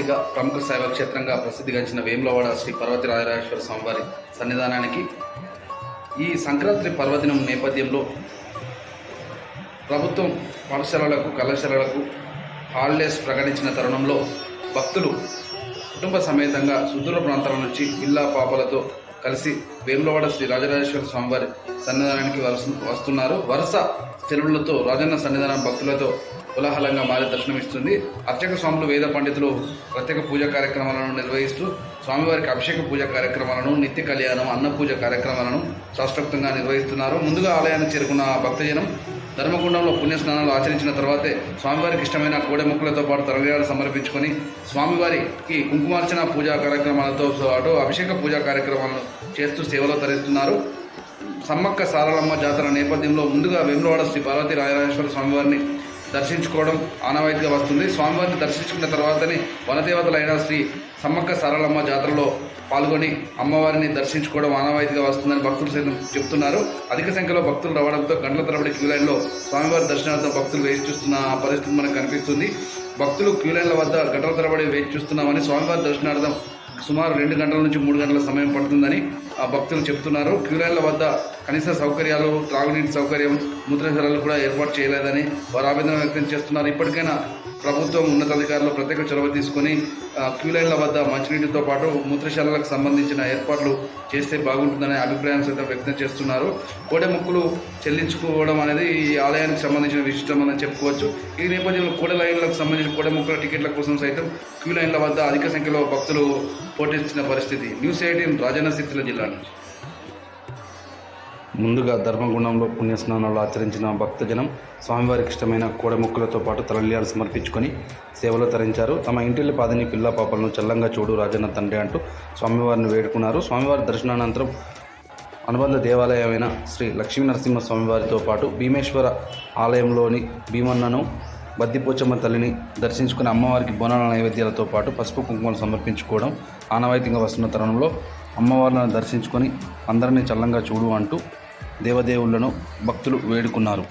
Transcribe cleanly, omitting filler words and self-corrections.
కాశీగా ప్రముఖ శైవ క్షేత్రంగా ప్రసిద్ధిగాంచిన వేములవాడ శ్రీ పర్వతి రాజరాజేశ్వర స్వామివారి సన్నిధానానికి ఈ సంక్రాంతి పర్వదినం నేపథ్యంలో ప్రభుత్వం పాఠశాలలకు కళాశాలలకు హాలిడేస్ ప్రకటించిన తరుణంలో భక్తులు కుటుంబ సమేతంగా సుదూర ప్రాంతాల నుంచి పిల్ల పాపలతో కలిసి వేములవాడ శ్రీ రాజరాజేశ్వర స్వామివారి సన్నిధానానికి వస్తున్నారు. వరుస చెరువులతో రాజన్న సన్నిధానం భక్తులతో కోలాహలంగా మారి దర్శనమిస్తుంది. అర్చక స్వాములు, వేద పండితులు ప్రత్యేక పూజా కార్యక్రమాలను నిర్వహిస్తూ స్వామివారికి అభిషేక పూజా కార్యక్రమాలను, నిత్య కళ్యాణం, అన్న పూజ కార్యక్రమాలను శాస్త్రోక్తంగా నిర్వహిస్తున్నారు. ముందుగా ఆలయానికి చేరుకున్న భక్తజనం ధర్మగుండంలో పుణ్యస్నానాలు ఆచరించిన తర్వాతే స్వామివారికి ఇష్టమైన కోడెముక్కలతో పాటు తరలియాలు సమర్పించుకొని స్వామివారికి కుంకుమార్చన పూజా కార్యక్రమాలతో పాటు అభిషేక పూజా కార్యక్రమాలను చేస్తూ సేవలో తరిస్తున్నారు. సమ్మక్క సారలమ్మ జాతర నేపథ్యంలో ముందుగా వేములవాడ శ్రీ పార్వతి రాజరాజేశ్వర స్వామివారిని దర్శించుకోవడం ఆనవాయితీగా వస్తుంది. స్వామివారిని దర్శించుకున్న తర్వాతనే వనదేవతలైన శ్రీ సమ్మక్క సారలమ్మ జాతరలో పాల్గొని అమ్మవారిని దర్శించుకోవడం ఆనవాయితీగా వస్తుందని భక్తులు సైతం చెబుతున్నారు. అధిక సంఖ్యలో భక్తులు రావడంతో గంటల తరబడి క్యూలైన్లో స్వామివారి దర్శనార్థం భక్తులు వేచి చూస్తున్న పరిస్థితి మనకు కనిపిస్తుంది. భక్తులు క్యూలైన్ల వద్ద గంటల తరబడి వేచి చూస్తున్నామని, స్వామివారి దర్శనార్థం సుమారు 2 గంటల నుంచి 3 గంటల సమయం పడుతుందని భక్తులు చెబుతున్నారు. క్యూలైన్ల వద్ద కనీస సౌకర్యాలు, త్రాగునీటి సౌకర్యం, మూత్రశాలలు కూడా ఏర్పాటు చేయలేదని వారు ఆవేదన వ్యక్తం చేస్తున్నారు. ఇప్పటికైనా ప్రభుత్వం ఉన్నతాధికారులు ప్రత్యేక చొరవ తీసుకొని క్యూలైన్ల వద్ద మంచినీటితో పాటు మూత్రశాలలకు సంబంధించిన ఏర్పాట్లు చేస్తే బాగుంటుందనే అభిప్రాయం సైతం వ్యక్తం చేస్తున్నారు. కోడెముక్కులు చెల్లించుకోవడం అనేది ఈ ఆలయానికి సంబంధించిన విశిష్టం అని చెప్పుకోవచ్చు. ఈ నేపథ్యంలో కోడె లైన్లకు సంబంధించిన కోడెముక్కుల టికెట్ల కోసం సైతం క్యూలైన్ల వద్ద అధిక సంఖ్యలో భక్తులు పోటెత్తిన పరిస్థితి. న్యూస్ 18 రాజన్న సిరిసిల్ల జిల్లా నుంచి. ముందుగా ధర్మగుండంలో పుణ్యస్నానాలు ఆచరించిన భక్తజనం స్వామివారికి ఇష్టమైన కోడెముక్కలతో పాటు తలలియాలు సమర్పించుకొని సేవలు తరించారు. తమ ఇంటిల్లి పాదిని పిల్ల పాపలను చల్లంగా చూడు రాజన్న తండ్రి అంటూ స్వామివారిని వేడుకున్నారు. స్వామివారి దర్శనానంతరం అనుబంధ దేవాలయమైన శ్రీ లక్ష్మీ నరసింహ స్వామివారితో పాటు భీమేశ్వర ఆలయంలోని భీమన్నను, బద్దిపోచమ్మ తల్లిని దర్శించుకుని అమ్మవారికి బోనాల నైవేద్యాలతో పాటు పసుపు కుంకుమలు సమర్పించుకోవడం ఆనవాయితీగా వస్తున్న తరుణంలో అమ్మవార్లను దర్శించుకొని అందరినీ చల్లంగా చూడు అంటూ దేవదేవుళ్లను భక్తులు వేడుకున్నారు.